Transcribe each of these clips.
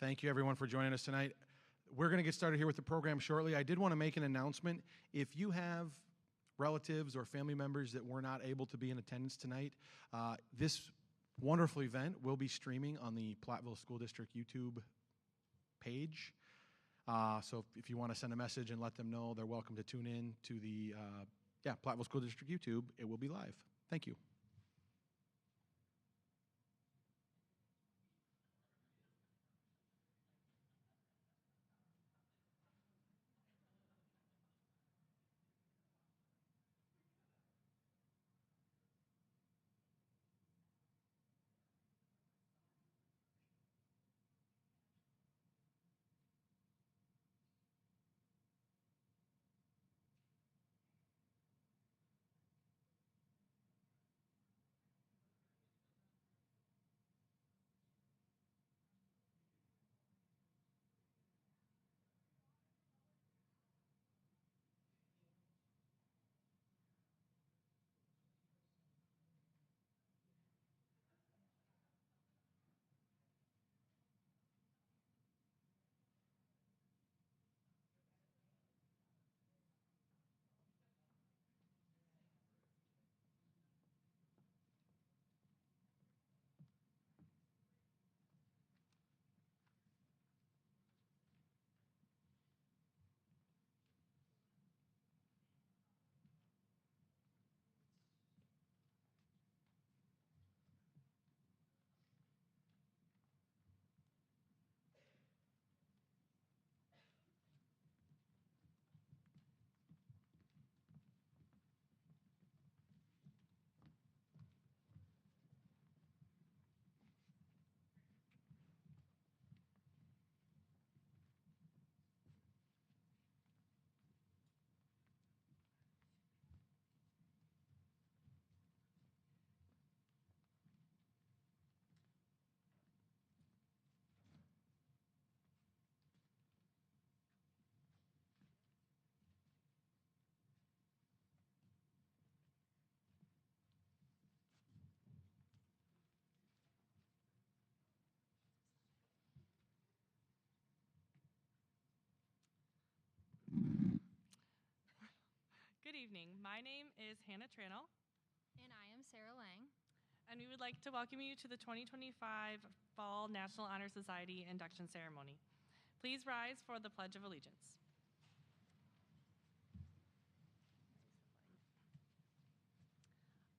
Thank you, everyone, for joining us tonight. We're going to get started here with the program shortly. I did want to make an announcement. If you have relatives or family members that were not able to be in attendance tonight, this wonderful event will be streaming on the Platteville School District YouTube page. So if you want to send a message and let them know, they're welcome to tune in to the Platteville School District YouTube. It will be live. Thank you. Good evening. My name is Hannah Tranel. And I am Sarah Lang. And we would like to welcome you to the 2025 Fall National Honor Society Induction Ceremony. Please rise for the Pledge of Allegiance.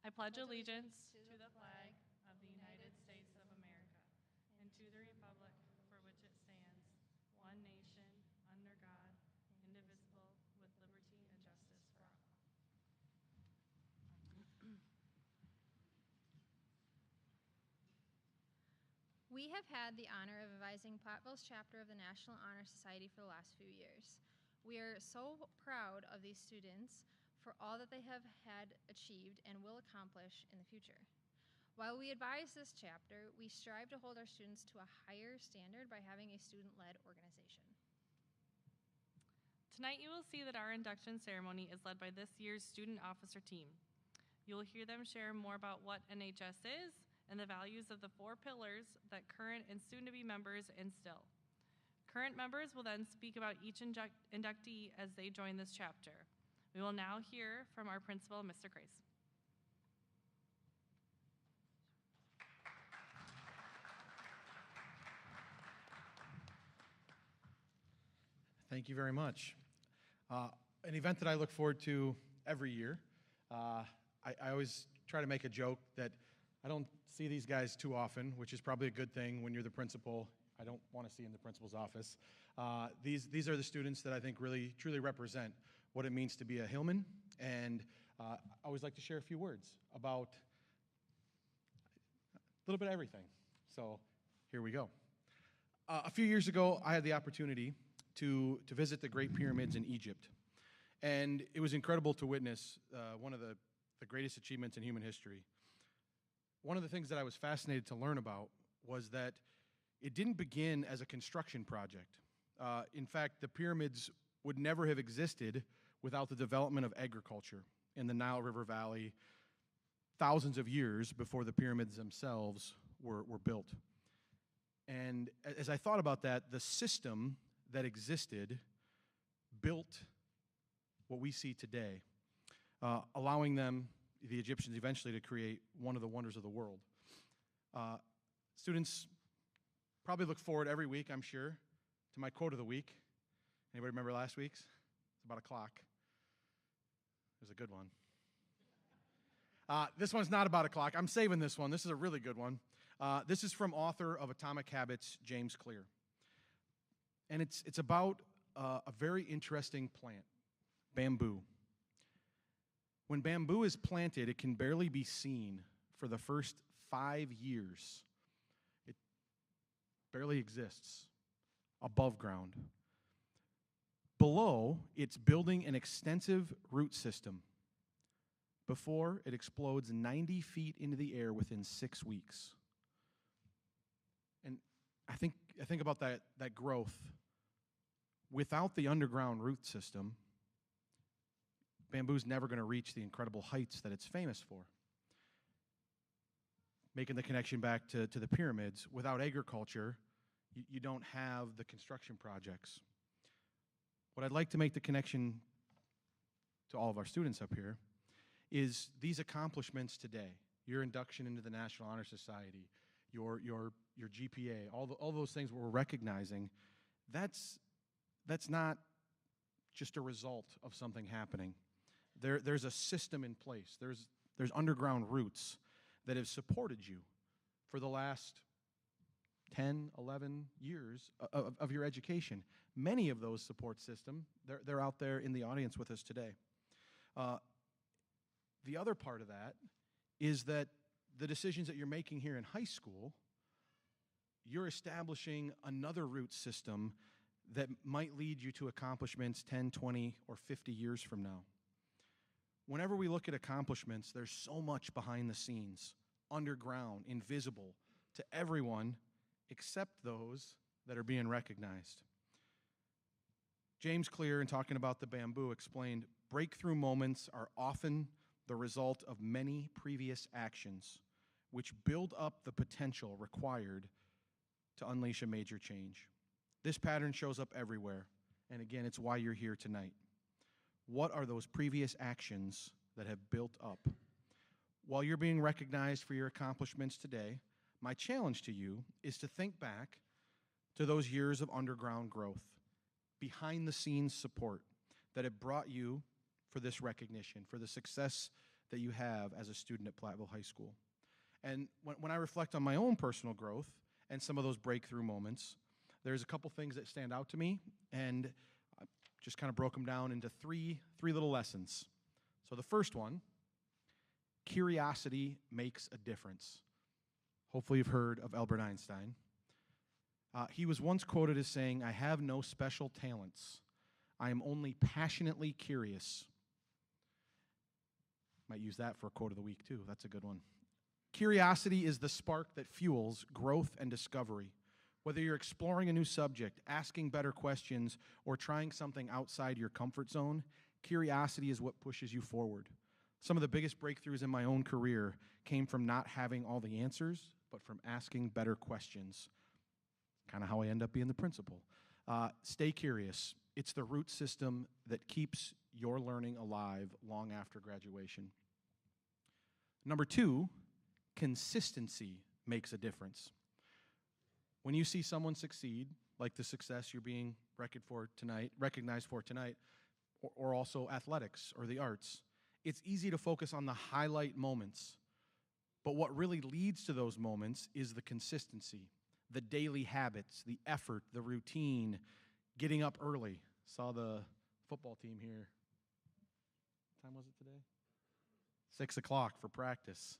I pledge allegiance to the flag of the United States of America and to the republic for which it stands, one nation, under God, indivisible, with liberty and justice for all. We have had the honor of advising Platteville's chapter of the National Honor Society for the last few years. We are so proud of these students for all that they have had achieved and will accomplish in the future. While we advise this chapter, we strive to hold our students to a higher standard by having a student-led organization. Tonight you will see that our induction ceremony is led by this year's student officer team. You will hear them share more about what NHS is and the values of the 4 pillars that current and soon-to-be members instill. Current members will then speak about each inductee as they join this chapter. We will now hear from our principal, Mr. Kreis. Thank you very much. An event that I look forward to every year. I always try to make a joke that I don't see these guys too often, which is probably a good thing when you're the principal. I don't want to see in the principal's office. These are the students that I think really, truly represent what it means to be a Hillman, and I always like to share a few words about a little bit of everything. So here we go. A few years ago, I had the opportunity to visit the Great Pyramids in Egypt, and it was incredible to witness one of the greatest achievements in human history. One of the things that I was fascinated to learn about was that it didn't begin as a construction project. In fact, the pyramids would never have existed without the development of agriculture in the Nile River Valley thousands of years before the pyramids themselves were built. And as I thought about that, the system that existed built what we see today, allowing them, the Egyptians, eventually to create one of the wonders of the world. Students probably look forward every week, I'm sure, to my quote of the week. Anybody remember last week's? It's about a clock. It was a good one. This one's not about a clock. I'm saving this one. This is a really good one. This is from author of Atomic Habits, James Clear. And it's about a very interesting plant, bamboo. When bamboo is planted, it can barely be seen for the first 5 years. It barely exists above ground. Below, it's building an extensive root system before it explodes 90 feet into the air within 6 weeks. And I think about that growth. Without the underground root system, bamboo's never going to reach the incredible heights that it's famous for. Making the connection back to the pyramids, without agriculture, you don't have the construction projects. What I'd like to make the connection to all of our students up here is these accomplishments today, your induction into the National Honor Society, your GPA, all those things we're recognizing, that's not just a result of something happening. There's a system in place. There's underground roots that have supported you for the last 10, 11 years of your education. Many of those support systems, they're out there in the audience with us today. The other part of that is that the decisions that you're making here in high school, you're establishing another root system that might lead you to accomplishments 10, 20, or 50 years from now. Whenever we look at accomplishments, there's so much behind the scenes, underground, invisible to everyone except those that are being recognized. James Clear, in talking about the bamboo, explained, breakthrough moments are often the result of many previous actions, which build up the potential required to unleash a major change. This pattern shows up everywhere, and again, it's why you're here tonight. What are those previous actions that have built up? While you're being recognized for your accomplishments today, my challenge to you is to think back to those years of underground growth, behind-the-scenes support that have brought you for this recognition, for the success that you have as a student at Platteville High School. And when I reflect on my own personal growth and some of those breakthrough moments, there's a couple things that stand out to me, and I just kind of broke them down into three little lessons. So the first one, curiosity makes a difference. Hopefully you've heard of Albert Einstein. He was once quoted as saying, "I have no special talents. I am only passionately curious." Might use that for a quote of the week, too. That's a good one. Curiosity is the spark that fuels growth and discovery. Whether you're exploring a new subject, asking better questions, or trying something outside your comfort zone, curiosity is what pushes you forward. Some of the biggest breakthroughs in my own career came from not having all the answers, but from asking better questions. Kind of how I end up being the principal. Stay curious. It's the root system that keeps your learning alive long after graduation. Number two, consistency makes a difference. When you see someone succeed, like the success you're being recognized for tonight, or also athletics or the arts, it's easy to focus on the highlight moments. But what really leads to those moments is the consistency, the daily habits, the effort, the routine, getting up early. Saw the football team here. What time was it today? 6 o'clock for practice.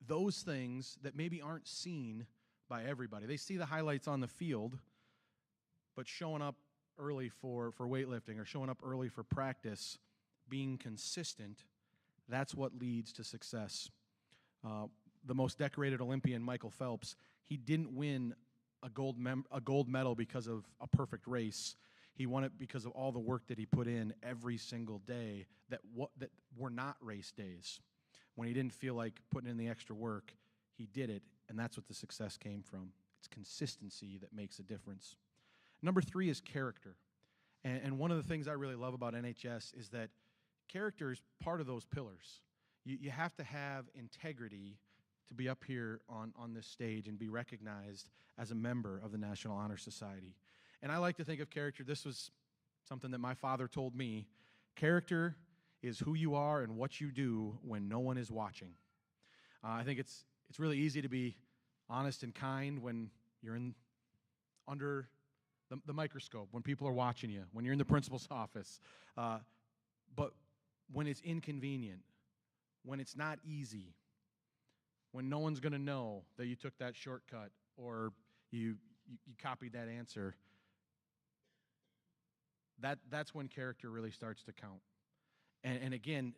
Those things that maybe aren't seen by everybody. They see the highlights on the field, but showing up early for weightlifting or showing up early for practice, being consistent, that's what leads to success. The most decorated Olympian, Michael Phelps, he didn't win a gold medal because of a perfect race. He won it because of all the work that he put in every single day that were not race days. When he didn't feel like putting in the extra work, he did it, and that's what the success came from. It's consistency that makes a difference. Number 3 is character. And one of the things I really love about NHS is that character is part of those pillars. You have to have integrity to be up here on this stage and be recognized as a member of the National Honor Society. And I like to think of character, this was something that my father told me, character is who you are and what you do when no one is watching. I think it's really easy to be honest and kind when you're under the microscope, when people are watching you, when you're in the principal's office. But when it's inconvenient, when it's not easy, when no one's going to know that you took that shortcut or you copied that answer, that's when character really starts to count. And again,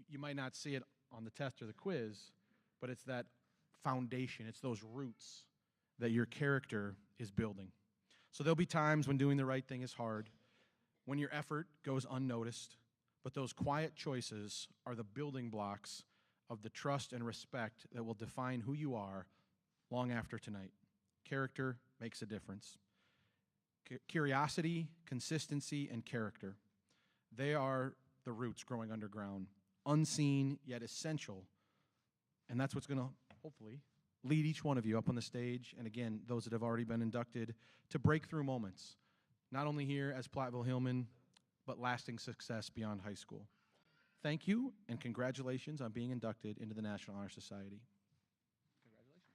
you might not see it on the test or the quiz, but it's that foundation, it's those roots that your character is building. So there'll be times when doing the right thing is hard, when your effort goes unnoticed, but those quiet choices are the building blocks of the trust and respect that will define who you are long after tonight. Character makes a difference. Curiosity, consistency, and character. They are the roots growing underground, unseen yet essential. And that's what's going to, hopefully, lead each one of you up on the stage, and again, those that have already been inducted, to breakthrough moments, not only here as Platteville-Hillman, but lasting success beyond high school. Thank you, and congratulations on being inducted into the National Honor Society. Congratulations.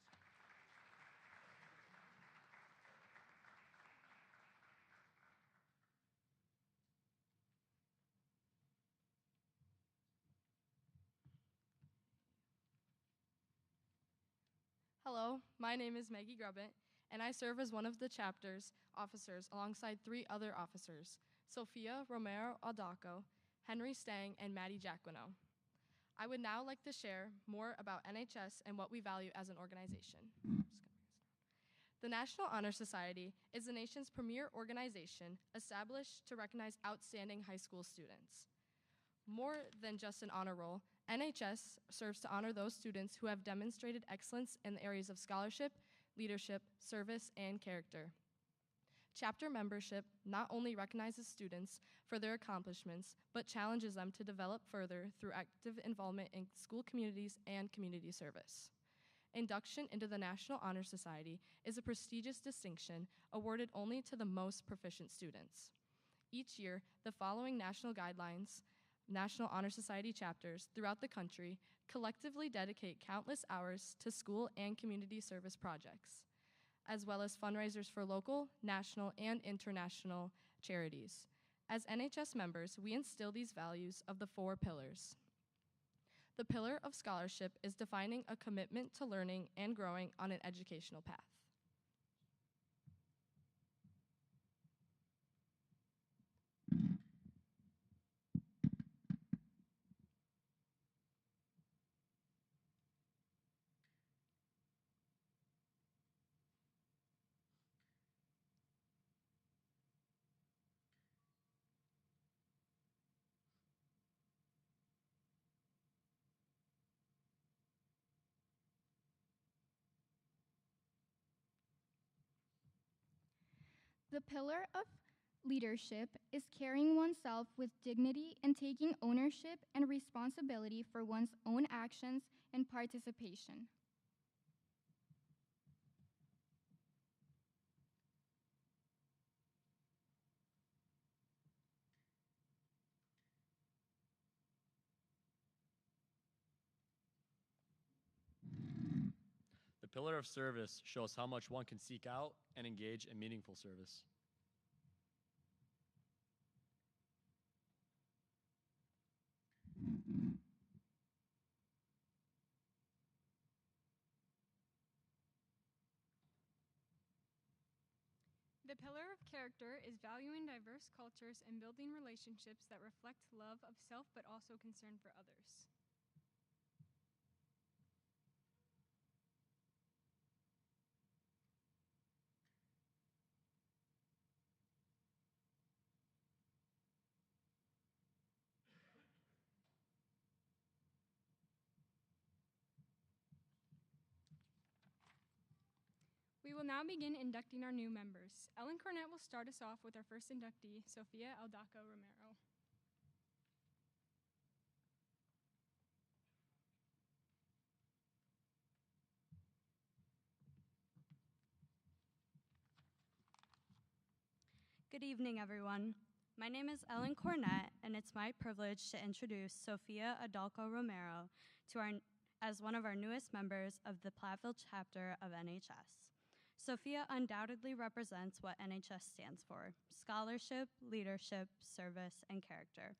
Hello, my name is Maggie Grubbett, and I serve as one of the chapter's officers alongside 3 other officers, Sophia Romero Aldaco, Henry Stang, and Maddie Jacquino. I would now like to share more about NHS and what we value as an organization. The National Honor Society is the nation's premier organization established to recognize outstanding high school students. More than just an honor roll, NHS serves to honor those students who have demonstrated excellence in the areas of scholarship, leadership, service, and character. Chapter membership not only recognizes students for their accomplishments, but challenges them to develop further through active involvement in school communities and community service. Induction into the National Honor Society is a prestigious distinction awarded only to the most proficient students. Each year, the following national guidelines, National Honor Society chapters throughout the country collectively dedicate countless hours to school and community service projects, as well as fundraisers for local, national, and international charities. As NHS members, we instill these values of the 4 pillars. The pillar of scholarship is defining a commitment to learning and growing on an educational path. The pillar of leadership is carrying oneself with dignity and taking ownership and responsibility for one's own actions and participation. The pillar of service shows how much one can seek out and engage in meaningful service. The pillar of character is valuing diverse cultures and building relationships that reflect love of self but also concern for others. will now begin inducting our new members. Ellen Cornett will start us off with our first inductee, Sofia Aldaco Romero. Good evening, everyone. My name is Ellen Cornett, and it's my privilege to introduce Sofia Adalco Romero as one of our newest members of the Platteville chapter of NHS. Sofia undoubtedly represents what NHS stands for: scholarship, leadership, service, and character.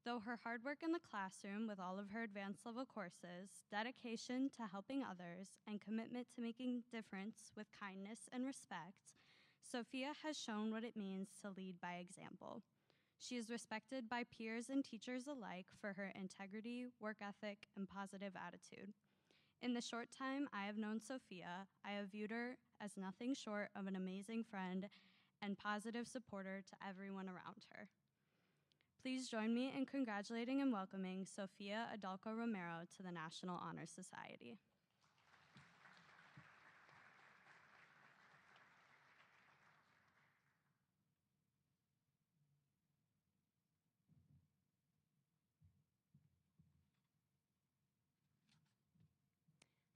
Though her hard work in the classroom with all of her advanced level courses, dedication to helping others, and commitment to making difference with kindness and respect, Sofia has shown what it means to lead by example. She is respected by peers and teachers alike for her integrity, work ethic, and positive attitude. In the short time I have known Sofia, I have viewed her as nothing short of an amazing friend and positive supporter to everyone around her. Please join me in congratulating and welcoming Sofia Adalco Romero to the National Honor Society.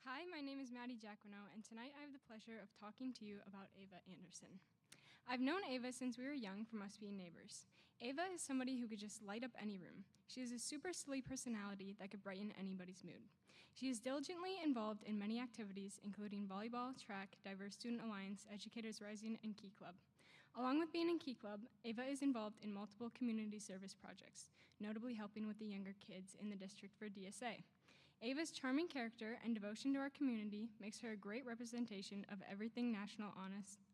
Hi, my name is Maddie Jacquino, and tonight I have the pleasure of talking to you about Ava Anderson. I've known Ava since we were young from us being neighbors. Ava is somebody who could just light up any room. She has a super silly personality that could brighten anybody's mood. She is diligently involved in many activities, including volleyball, track, Diverse Student Alliance, Educators Rising, and Key Club. Along with being in Key Club, Ava is involved in multiple community service projects, notably helping with the younger kids in the district for DSA. Ava's charming character and devotion to our community makes her a great representation of everything National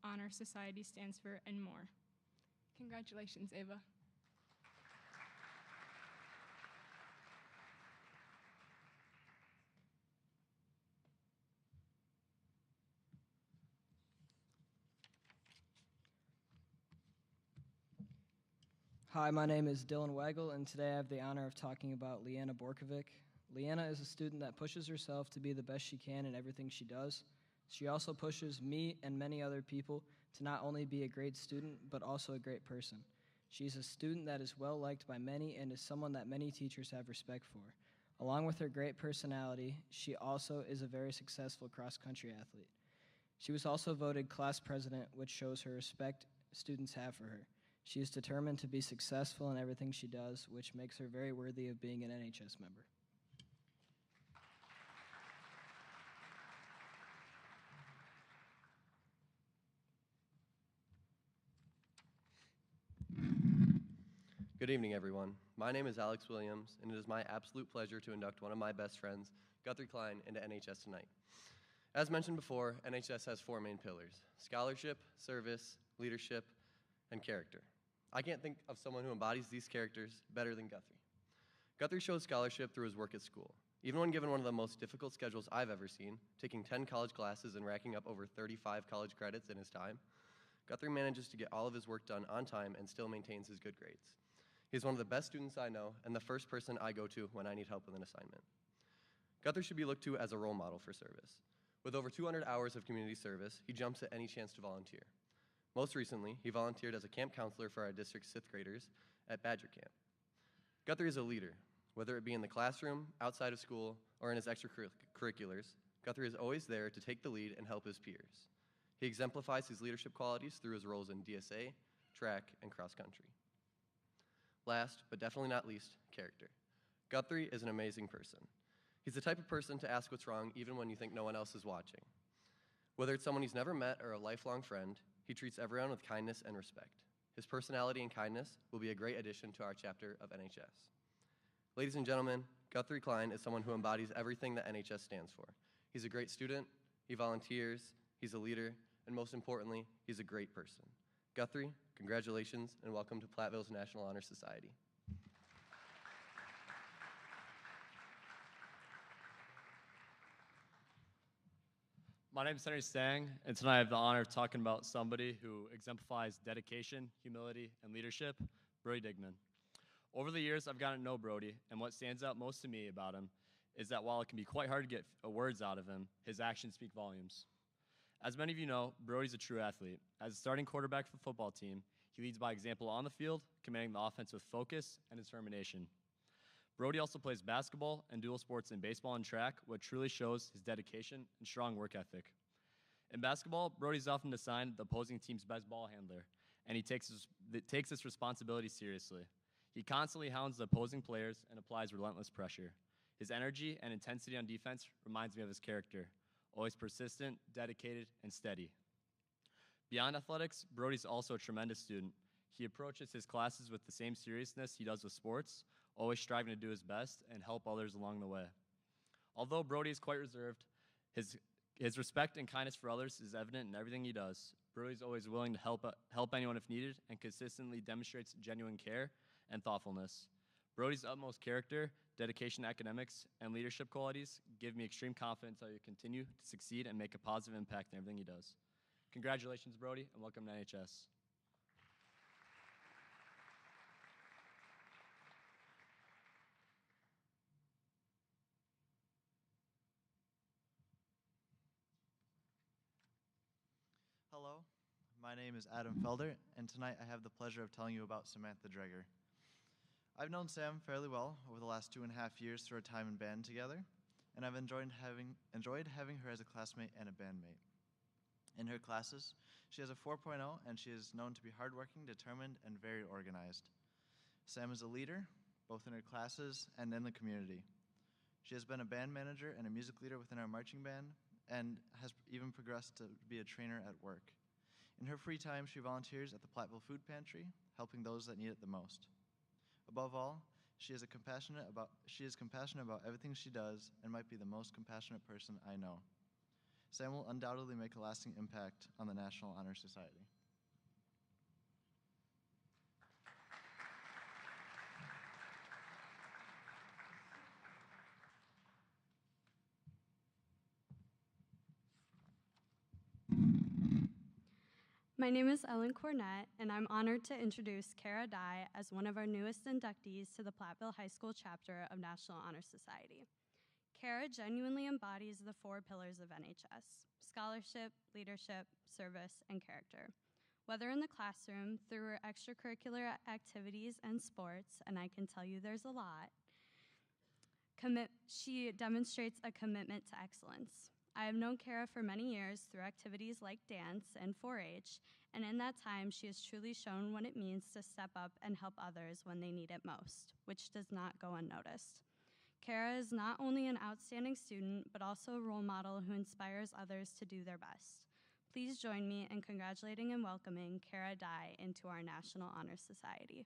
Honor Society stands for and more. Congratulations, Ava. Hi, my name is Dylan Weigel, and today I have the honor of talking about Leanna Borkovic. Leanna is a student that pushes herself to be the best she can in everything she does. She also pushes me and many other people to not only be a great student, but also a great person. She is a student that is well liked by many and is someone that many teachers have respect for. Along with her great personality, she also is a very successful cross-country athlete. She was also voted class president, which shows her respect students have for her. She is determined to be successful in everything she does, which makes her very worthy of being an NHS member. Good evening, everyone. My name is Alex Williams, and it is my absolute pleasure to induct one of my best friends, Guthrie Klein, into NHS tonight. As mentioned before, NHS has four main pillars: scholarship, service, leadership, and character. I can't think of someone who embodies these characters better than Guthrie. Guthrie shows scholarship through his work at school. Even when given one of the most difficult schedules I've ever seen, taking 10 college classes and racking up over 35 college credits in his time, Guthrie manages to get all of his work done on time and still maintains his good grades. He's one of the best students I know and the first person I go to when I need help with an assignment. Guthrie should be looked to as a role model for service. With over 200 hours of community service, he jumps at any chance to volunteer. Most recently, he volunteered as a camp counselor for our district's 6th graders at Badger Camp. Guthrie is a leader. Whether it be in the classroom, outside of school, or in his extracurriculars, Guthrie is always there to take the lead and help his peers. He exemplifies his leadership qualities through his roles in DSA, track, and cross country. Last, but definitely not least, character. Guthrie is an amazing person. He's the type of person to ask what's wrong even when you think no one else is watching. Whether it's someone he's never met or a lifelong friend, he treats everyone with kindness and respect. His personality and kindness will be a great addition to our chapter of NHS. Ladies and gentlemen, Guthrie Klein is someone who embodies everything that NHS stands for. He's a great student, he volunteers, he's a leader, and most importantly, he's a great person. Guthrie, congratulations and welcome to Platteville's National Honor Society. My name is Henry Stang, and tonight I have the honor of talking about somebody who exemplifies dedication, humility, and leadership, Brody Digman. Over the years, I've gotten to know Brody, and what stands out most to me about him is that while it can be quite hard to get words out of him, his actions speak volumes. As many of you know, Brody's a true athlete. As a starting quarterback for the football team, he leads by example on the field, commanding the offense with focus and determination. Brody also plays basketball and dual sports in baseball and track, what truly shows his dedication and strong work ethic. In basketball, Brody's often assigned the opposing team's best ball handler, and he takes this responsibility seriously. He constantly hounds the opposing players and applies relentless pressure. His energy and intensity on defense reminds me of his character, always persistent, dedicated, and steady. Beyond athletics, Brody's also a tremendous student. He approaches his classes with the same seriousness he does with sports, always striving to do his best and help others along the way. Although Brody is quite reserved, his respect and kindness for others is evident in everything he does. Brody's always willing to help anyone if needed and consistently demonstrates genuine care and thoughtfulness. Brody's utmost character, dedication to academics, and leadership qualities give me extreme confidence that he will continue to succeed and make a positive impact in everything he does. Congratulations, Brody, and welcome to NHS. Hello, my name is Adam Felder, and tonight I have the pleasure of telling you about Samantha Dreger. I've known Sam fairly well over the last 2.5 years through our time in band together, and I've enjoyed having her as a classmate and a bandmate. In her classes, she has a 4.0, and she is known to be hardworking, determined, and very organized. Sam is a leader, both in her classes and in the community. She has been a band manager and a music leader within our marching band, and has even progressed to be a trainer at work. In her free time, she volunteers at the Platteville Food Pantry, helping those that need it the most. Above all, she is compassionate about everything she does and might be the most compassionate person I know. Sam will undoubtedly make a lasting impact on the National Honor Society. My name is Ellen Cornett, and I'm honored to introduce Kara Dye as one of our newest inductees to the Platteville High School chapter of National Honor Society. Kara genuinely embodies the 4 pillars of NHS: scholarship, leadership, service, and character. Whether in the classroom, through her extracurricular activities and sports, and I can tell you there's a lot, she demonstrates a commitment to excellence. I have known Kara for many years through activities like dance and 4-H, and in that time, she has truly shown what it means to step up and help others when they need it most, which does not go unnoticed. Kara is not only an outstanding student, but also a role model who inspires others to do their best. Please join me in congratulating and welcoming Kara Dye into our National Honor Society.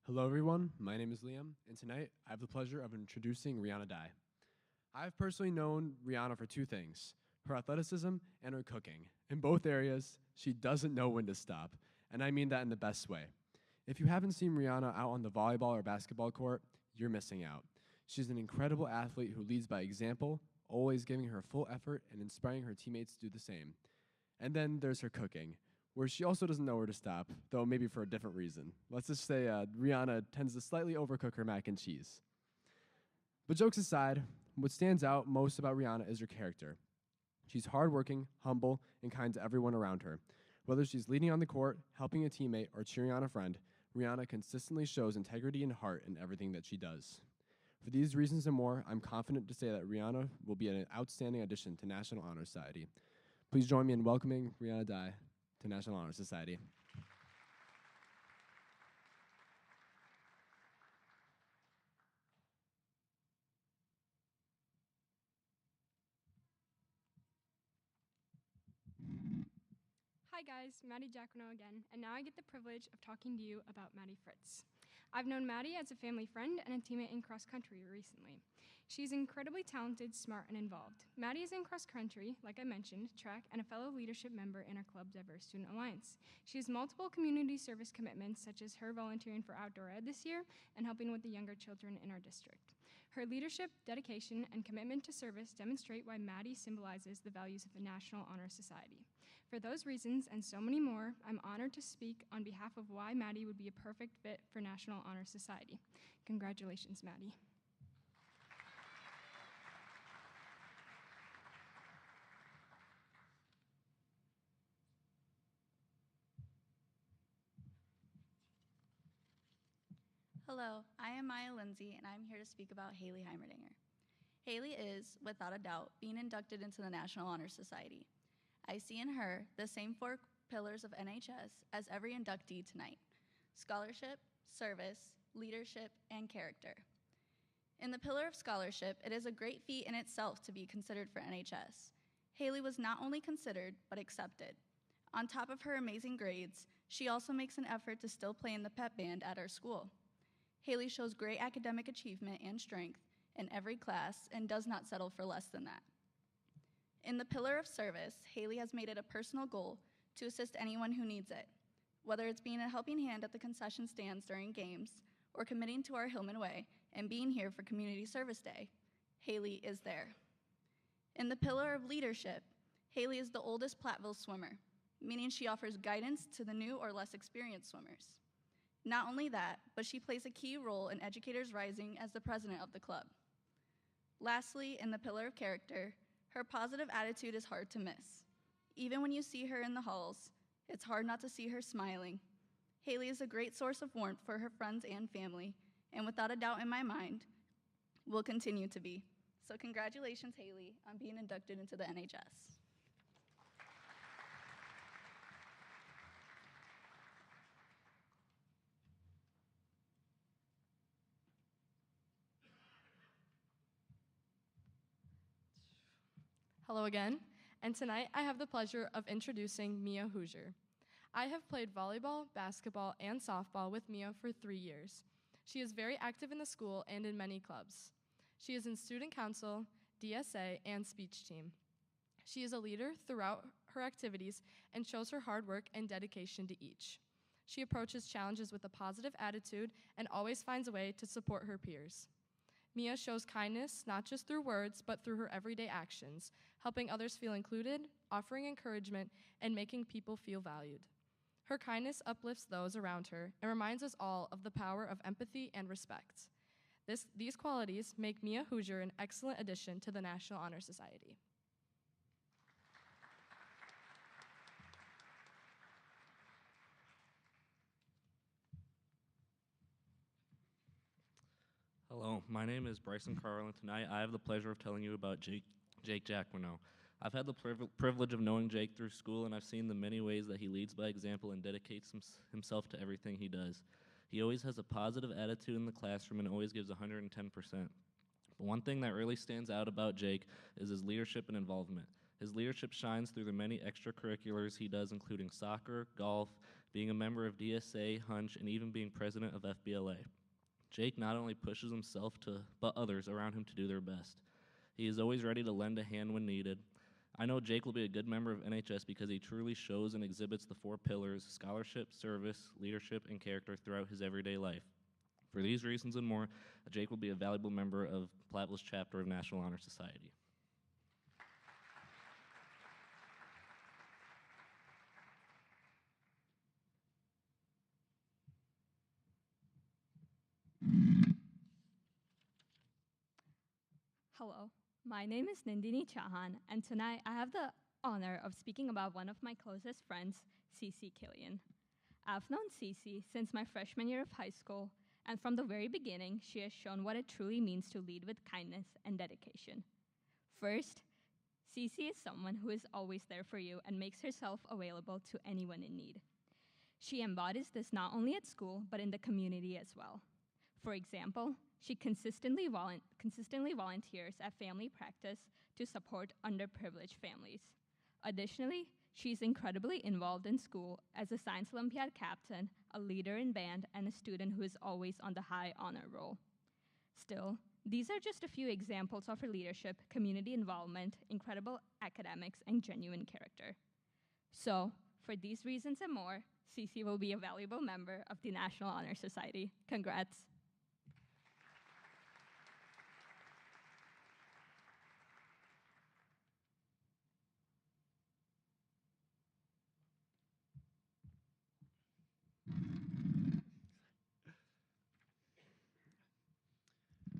Hello, everyone. My name is Liam, and tonight I have the pleasure of introducing Rihanna Dye. I've personally known Rihanna for 2 things: her athleticism and her cooking. In both areas, she doesn't know when to stop, and I mean that in the best way. If you haven't seen Rihanna out on the volleyball or basketball court, you're missing out. She's an incredible athlete who leads by example, always giving her full effort and inspiring her teammates to do the same. And then there's her cooking, where she also doesn't know where to stop, though maybe for a different reason. Let's just say Rihanna tends to slightly overcook her mac and cheese. But jokes aside, what stands out most about Rihanna is her character. She's hardworking, humble, and kind to everyone around her. Whether she's leading on the court, helping a teammate, or cheering on a friend, Rihanna consistently shows integrity and heart in everything that she does. For these reasons and more, I'm confident to say that Rihanna will be an outstanding addition to National Honor Society. Please join me in welcoming Rihanna Dye to National Honor Society. Hi guys, Maddie Giacono again, and now I get the privilege of talking to you about Maddie Fritz. I've known Maddie as a family friend and a teammate in cross country recently. She's incredibly talented, smart, and involved. Maddie is in cross country, like I mentioned, track, and a fellow leadership member in our club Diverse Student Alliance. She has multiple community service commitments, such as her volunteering for Outdoor Ed this year and helping with the younger children in our district. Her leadership, dedication, and commitment to service demonstrate why Maddie symbolizes the values of the National Honor Society. For those reasons and so many more, I'm honored to speak on behalf of why Maddie would be a perfect fit for National Honor Society. Congratulations, Maddie. Hello, I am Maya Lindsay, and I'm here to speak about Haley Heimerdinger. Haley is, without a doubt, being inducted into the National Honor Society. I see in her the same four pillars of NHS as every inductee tonight: scholarship, service, leadership, and character. In the pillar of scholarship, it is a great feat in itself to be considered for NHS. Haley was not only considered, but accepted. On top of her amazing grades, she also makes an effort to still play in the pep band at our school. Haley shows great academic achievement and strength in every class and does not settle for less than that. In the pillar of service, Haley has made it a personal goal to assist anyone who needs it, whether it's being a helping hand at the concession stands during games or committing to our Hillman Way and being here for Community Service Day. Haley is there. In the pillar of leadership, Haley is the oldest Platteville swimmer, meaning she offers guidance to the new or less experienced swimmers. Not only that, but she plays a key role in Educators Rising as the president of the club. Lastly, in the pillar of character, her positive attitude is hard to miss. Even when you see her in the halls, it's hard not to see her smiling. Haley is a great source of warmth for her friends and family, and without a doubt in my mind, will continue to be. So congratulations, Haley, on being inducted into the NHS. Hello again, and tonight I have the pleasure of introducing Mia Hoosier. I have played volleyball, basketball, and softball with Mia for 3 years. She is very active in the school and in many clubs. She is in student council, DSA, and speech team. She is a leader throughout her activities and shows her hard work and dedication to each. She approaches challenges with a positive attitude and always finds a way to support her peers. Mia shows kindness not just through words, but through her everyday actions, helping others feel included, offering encouragement, and making people feel valued. Her kindness uplifts those around her and reminds us all of the power of empathy and respect. These qualities make Mia Hoosier an excellent addition to the National Honor Society. Hello, my name is Bryson Carl, and tonight I have the pleasure of telling you about Jake Jacquino. I've had the privilege of knowing Jake through school, and I've seen the many ways that he leads by example and dedicates himself to everything he does. He always has a positive attitude in the classroom and always gives 110%. But one thing that really stands out about Jake is his leadership and involvement. His leadership shines through the many extracurriculars he does, including soccer, golf, being a member of DSA, Hunch, and even being president of FBLA. Jake not only pushes himself but others around him to do their best. He is always ready to lend a hand when needed. I know Jake will be a good member of NHS because he truly shows and exhibits the 4 pillars: scholarship, service, leadership, and character throughout his everyday life. For these reasons and more, Jake will be a valuable member of Platteville's chapter of National Honor Society. Hello, my name is Nandini Chauhan, and tonight I have the honor of speaking about one of my closest friends, Cece Killian. I've known Cece since my freshman year of high school, and from the very beginning, she has shown what it truly means to lead with kindness and dedication. First, Cece is someone who is always there for you and makes herself available to anyone in need. She embodies this not only at school, but in the community as well. For example, she consistently volunteers at family practice to support underprivileged families. Additionally, she's incredibly involved in school as a Science Olympiad captain, a leader in band, and a student who is always on the high honor roll. Still, these are just a few examples of her leadership, community involvement, incredible academics, and genuine character. So, for these reasons and more, Cece will be a valuable member of the National Honor Society. Congrats.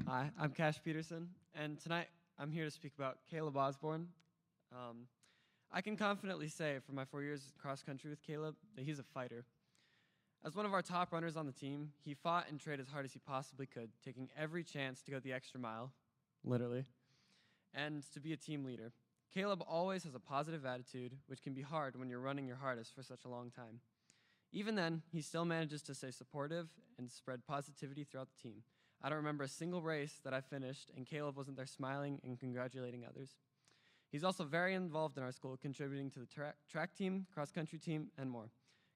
Hi, I'm Cash Peterson, and tonight I'm here to speak about Caleb Osborne. I can confidently say from my 4 years cross country with Caleb that he's a fighter. As one of our top runners on the team, he fought and trained as hard as he possibly could, taking every chance to go the extra mile, literally, and to be a team leader. Caleb always has a positive attitude, which can be hard when you're running your hardest for such a long time. Even then, he still manages to stay supportive and spread positivity throughout the team. I don't remember a single race that I finished, and Caleb wasn't there smiling and congratulating others. He's also very involved in our school, contributing to the track team, cross-country team, and more.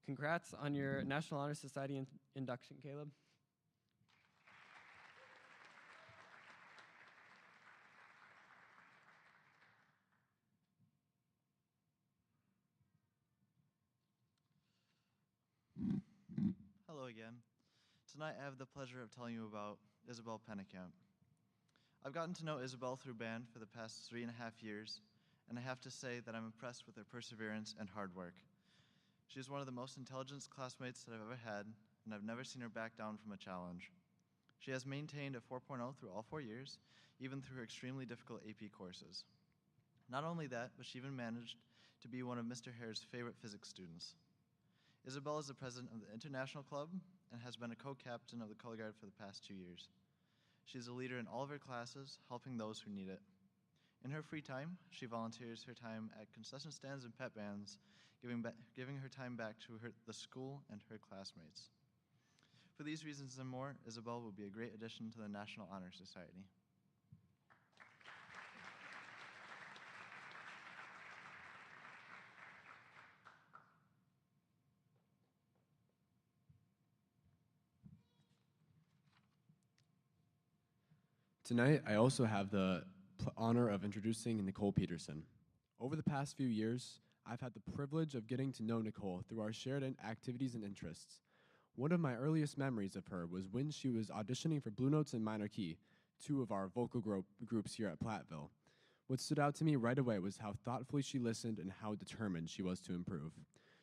Congrats on your National Honor Society induction, Caleb. Hello again. Tonight I have the pleasure of telling you about Isabel Pennekamp. I've gotten to know Isabel through band for the past 3.5 years, and I have to say that I'm impressed with her perseverance and hard work. She's one of the most intelligent classmates that I've ever had, and I've never seen her back down from a challenge. She has maintained a 4.0 through all 4 years, even through her extremely difficult AP courses. Not only that, but she even managed to be one of Mr. Hare's favorite physics students. Isabel is the president of the International Club and has been a co-captain of the color guard for the past 2 years. She is a leader in all of her classes, helping those who need it. In her free time, she volunteers her time at concession stands and pet bands, giving her time back to the school and her classmates. For these reasons and more, Isabel will be a great addition to the National Honor Society. Tonight, I also have the honor of introducing Nicole Peterson. Over the past few years, I've had the privilege of getting to know Nicole through our shared activities and interests. One of my earliest memories of her was when she was auditioning for Blue Notes and Minor Key, two of our vocal groups here at Platteville. What stood out to me right away was how thoughtfully she listened and how determined she was to improve.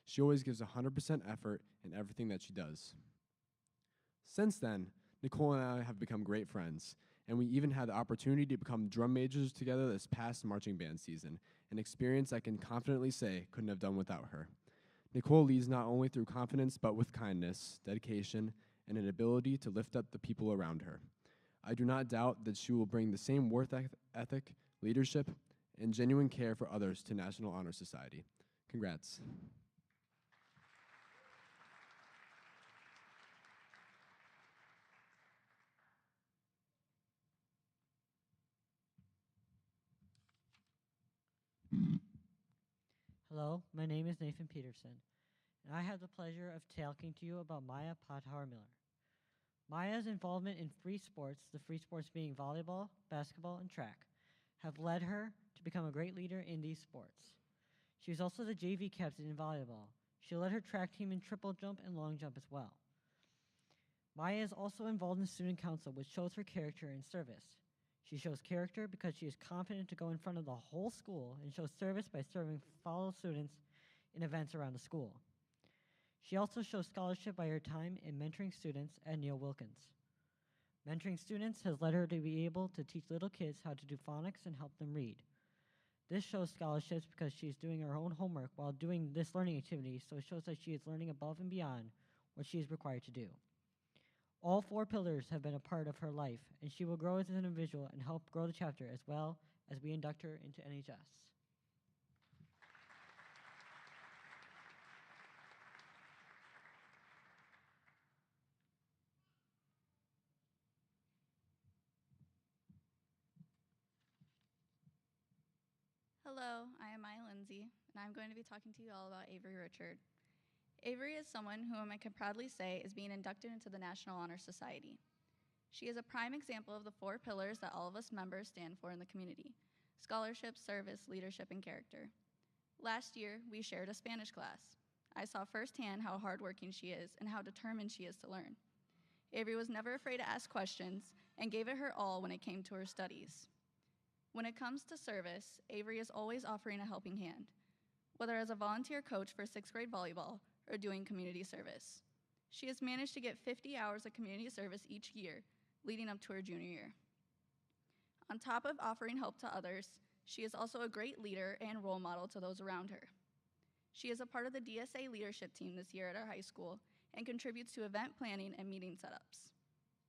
She always gives 100% effort in everything that she does. Since then, Nicole and I have become great friends, and we even had the opportunity to become drum majors together this past marching band season, an experience I can confidently say couldn't have done without her. Nicole leads not only through confidence, but with kindness, dedication, and an ability to lift up the people around her. I do not doubt that she will bring the same work ethic, leadership, and genuine care for others to National Honor Society. Congrats. Hello, my name is Nathan Peterson, and I have the pleasure of talking to you about Maya Pothauer Miller. Maya's involvement in free sports, the free sports being volleyball, basketball, and track, have led her to become a great leader in these sports. She was also the JV captain in volleyball. She led her track team in triple jump and long jump as well. Maya is also involved in student council, which shows her character and service. She shows character because she is confident to go in front of the whole school and shows service by serving fellow students in events around the school. She also shows scholarship by her time in mentoring students at Neil Wilkins. Mentoring students has led her to be able to teach little kids how to do phonics and help them read. This shows scholarships because she is doing her own homework while doing this learning activity, so it shows that she is learning above and beyond what she is required to do. All 4 pillars have been a part of her life, and she will grow as an individual and help grow the chapter as well as we induct her into NHS. Hello, I am Maya Lindsay, and I'm going to be talking to you all about Avery Richard. Avery is someone whom I can proudly say is being inducted into the National Honor Society. She is a prime example of the 4 pillars that all of us members stand for in the community: scholarship, service, leadership, and character. Last year, we shared a Spanish class. I saw firsthand how hardworking she is and how determined she is to learn. Avery was never afraid to ask questions and gave it her all when it came to her studies. When it comes to service, Avery is always offering a helping hand, whether as a volunteer coach for 6th grade volleyball or doing community service. She has managed to get 50 hours of community service each year, leading up to her junior year. On top of offering help to others, she is also a great leader and role model to those around her. She is a part of the DSA leadership team this year at our high school and contributes to event planning and meeting setups.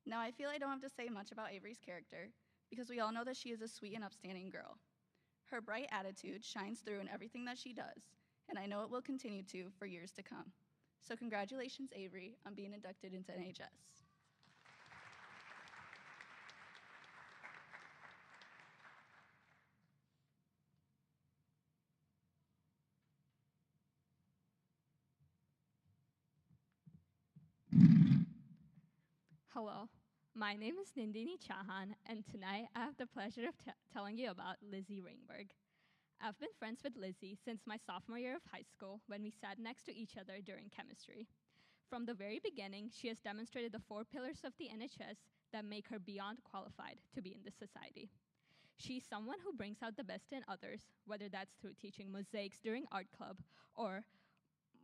Now, I feel I don't have to say much about Avery's character because we all know that she is a sweet and upstanding girl. Her bright attitude shines through in everything that she does, and I know it will continue to for years to come. So congratulations, Avery, on being inducted into NHS. Hello, my name is Nindini Chahan, and tonight I have the pleasure of telling you about Lizzie Ringberg. I've been friends with Lizzie since my sophomore year of high school when we sat next to each other during chemistry. From the very beginning, she has demonstrated the 4 pillars of the NHS that make her beyond qualified to be in this society. She's someone who brings out the best in others, whether that's through teaching mosaics during art club or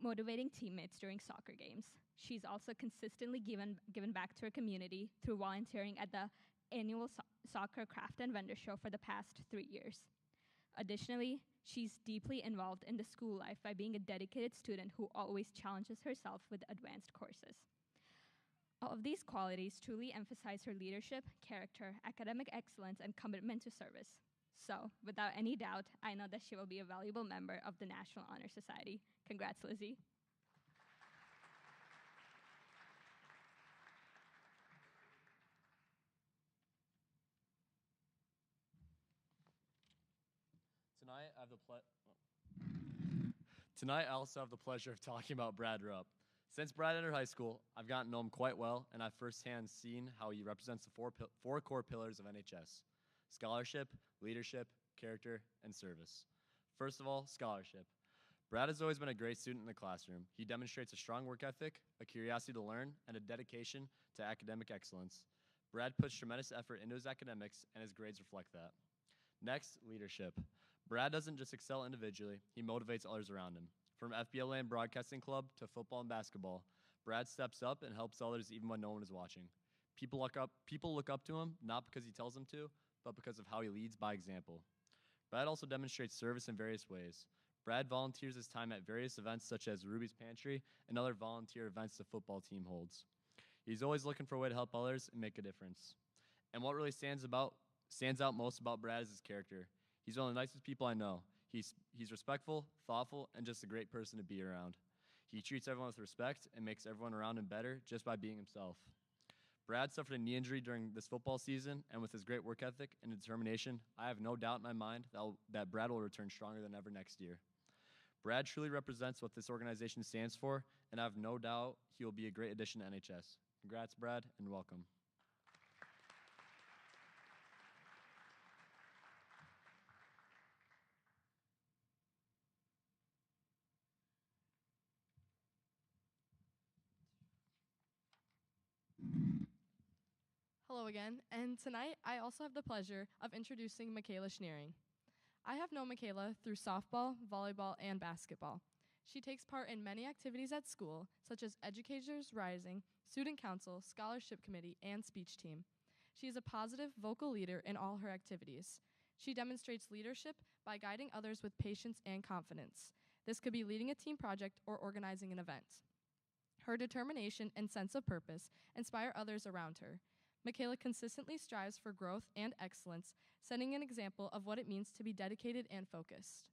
motivating teammates during soccer games. She's also consistently given back to her community through volunteering at the annual soccer craft and vendor show for the past 3 years. Additionally, she's deeply involved in the school life by being a dedicated student who always challenges herself with advanced courses. All of these qualities truly emphasize her leadership, character, academic excellence, and commitment to service. So, without any doubt, I know that she will be a valuable member of the National Honor Society. Congrats, Lizzie. Tonight, I also have the pleasure of talking about Brad Rupp. Since Brad entered high school, I've gotten to know him quite well, and I've firsthand seen how he represents the four core pillars of NHS: scholarship, leadership, character, and service. First of all, scholarship. Brad has always been a great student in the classroom. He demonstrates a strong work ethic, a curiosity to learn, and a dedication to academic excellence. Brad puts tremendous effort into his academics, and his grades reflect that. Next, leadership. Brad doesn't just excel individually, he motivates others around him. From FBLA and Broadcasting Club to football and basketball, Brad steps up and helps others even when no one is watching. People look up to him, not because he tells them to, but because of how he leads by example. Brad also demonstrates service in various ways. Brad volunteers his time at various events such as Ruby's Pantry and other volunteer events the football team holds. He's always looking for a way to help others and make a difference. And what really stands out most about Brad is his character. He's one of the nicest people I know. He's respectful, thoughtful, and just a great person to be around. He treats everyone with respect and makes everyone around him better just by being himself. Brad suffered a knee injury during this football season, and with his great work ethic and determination, I have no doubt in my mind that Brad will return stronger than ever next year. Brad truly represents what this organization stands for, and I have no doubt he will be a great addition to NHS. Congrats, Brad, and welcome. Hello again, and tonight I also have the pleasure of introducing Michaela Schneering. I have known Michaela through softball, volleyball, and basketball. She takes part in many activities at school, such as Educators Rising, Student Council, Scholarship Committee, and Speech Team. She is a positive vocal leader in all her activities. She demonstrates leadership by guiding others with patience and confidence. This could be leading a team project or organizing an event. Her determination and sense of purpose inspire others around her. Michaela consistently strives for growth and excellence, setting an example of what it means to be dedicated and focused.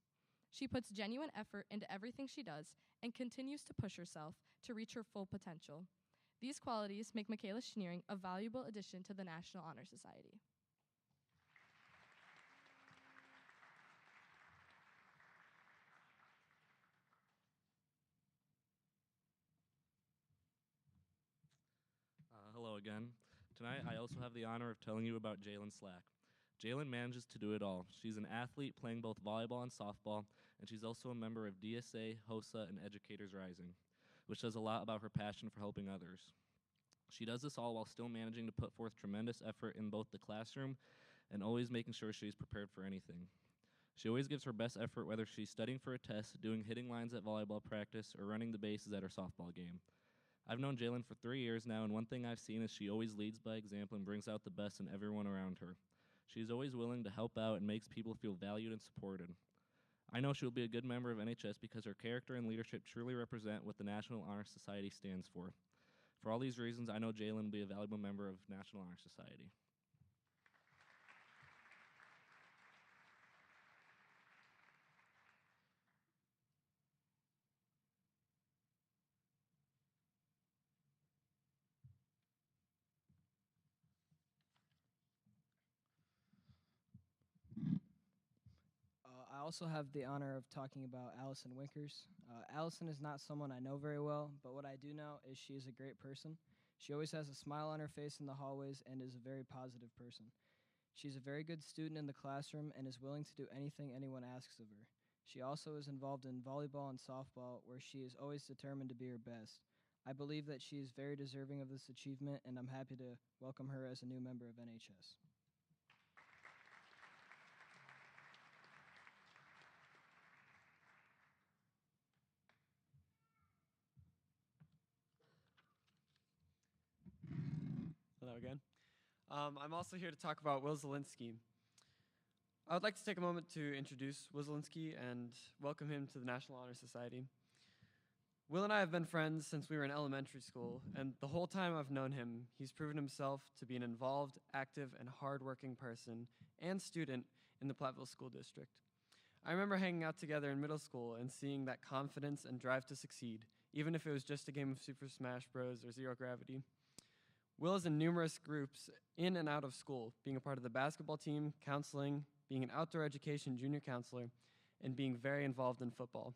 She puts genuine effort into everything she does and continues to push herself to reach her full potential. These qualities make Michaela Schneering a valuable addition to the National Honor Society. Hello again. Tonight, I also have the honor of telling you about Jalen Slack. Jalen manages to do it all. She's an athlete playing both volleyball and softball, and she's also a member of DSA, HOSA, and Educators Rising, which says a lot about her passion for helping others. She does this all while still managing to put forth tremendous effort in both the classroom and always making sure she's prepared for anything. She always gives her best effort whether she's studying for a test, doing hitting lines at volleyball practice, or running the bases at her softball game. I've known Jalen for 3 years now, and one thing I've seen is she always leads by example and brings out the best in everyone around her. She is always willing to help out and makes people feel valued and supported. I know she will be a good member of NHS because her character and leadership truly represent what the National Honor Society stands for. For all these reasons, I know Jalen will be a valuable member of National Honor Society. I also have the honor of talking about Allison Winkers. Allison is not someone I know very well, but what I do know is she is a great person. She always has a smile on her face in the hallways and is a very positive person. She's a very good student in the classroom and is willing to do anything anyone asks of her. She also is involved in volleyball and softball, where she is always determined to be her best. I believe that she is very deserving of this achievement, and I'm happy to welcome her as a new member of NHS. Hello again. I'm also here to talk about Will Zielinski. I would like to take a moment to introduce Will Zielinski and welcome him to the National Honor Society. Will and I have been friends since we were in elementary school, and the whole time I've known him, he's proven himself to be an involved, active, and hardworking person and student in the Platteville School District. I remember hanging out together in middle school and seeing that confidence and drive to succeed, even if it was just a game of Super Smash Bros. Or Zero Gravity. Will is in numerous groups in and out of school, being a part of the basketball team, counseling, being an outdoor education junior counselor, and being very involved in football.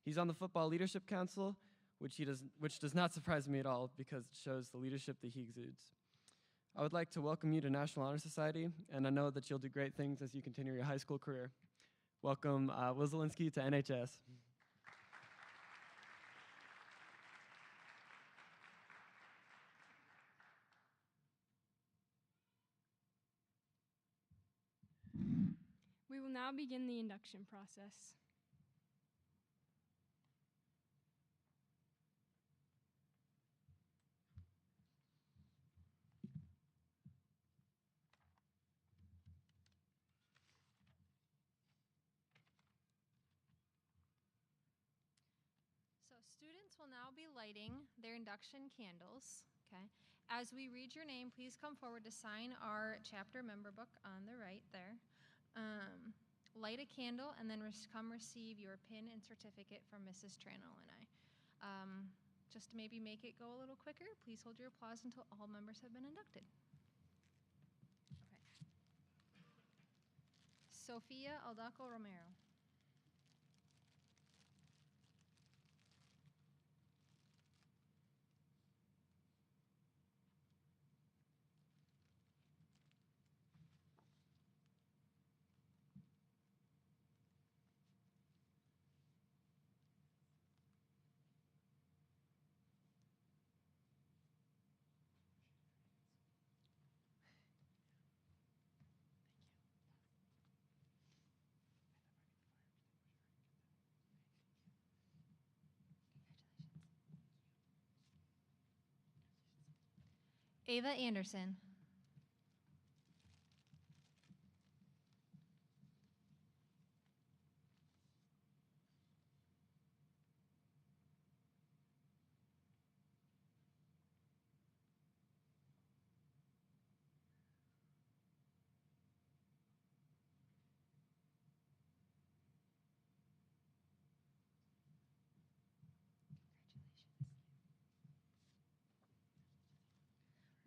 He's on the Football Leadership Council, which does not surprise me at all because it shows the leadership that he exudes. I would like to welcome you to National Honor Society, and I know that you'll do great things as you continue your high school career. Welcome, Will Zielinski to NHS. We will now begin the induction process. So students will now be lighting their induction candles, okay? As we read your name, please come forward to sign our chapter member book on the right there. Light a candle and then come receive your pin and certificate from Mrs. Tranel and I. Just to maybe make it go a little quicker, please hold your applause until all members have been inducted. Okay. Sophia Aldaco Romero. Ava Anderson.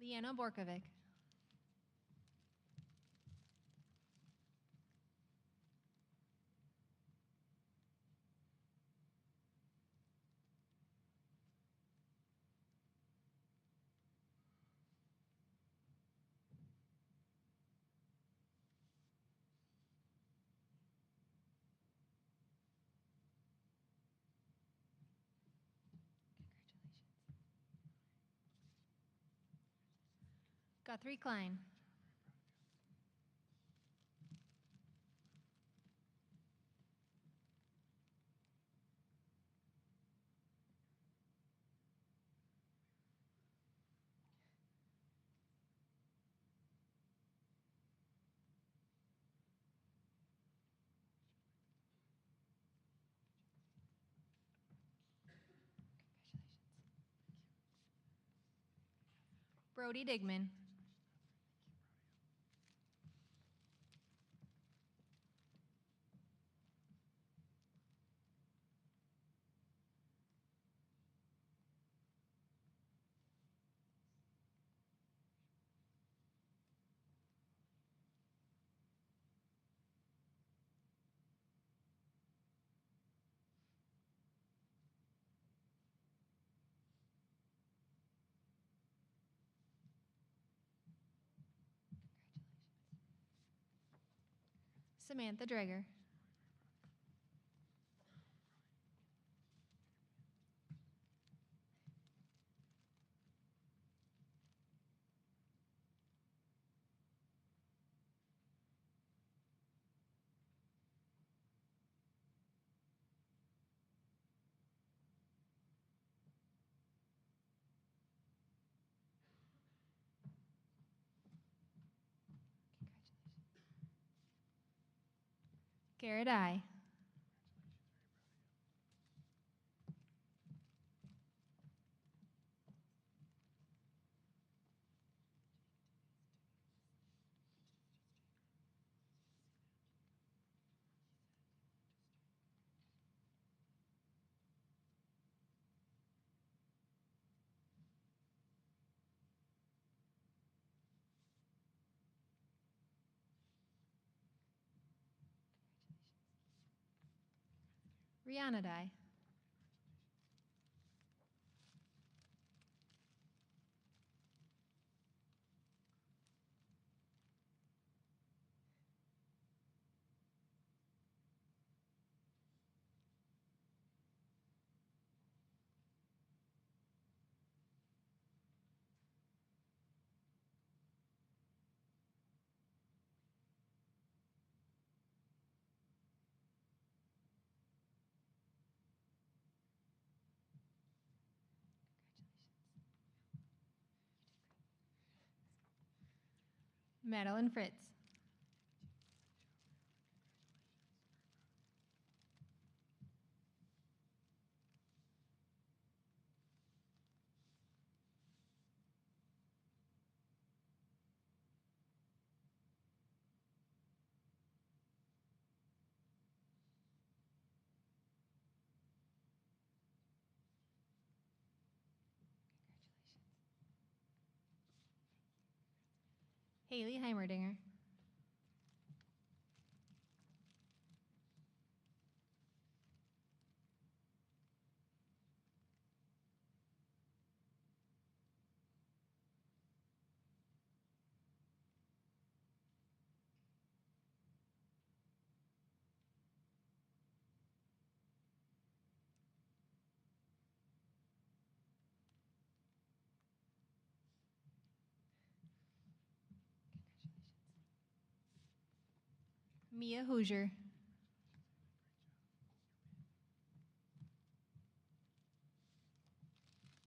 Leanna Borkovic. Guthrie Klein. Brody Digman. Samantha Dreger. Garrett I. Rihanna Dye. Madeline Fritz. Haley Heimerdinger. Mia Hoosier.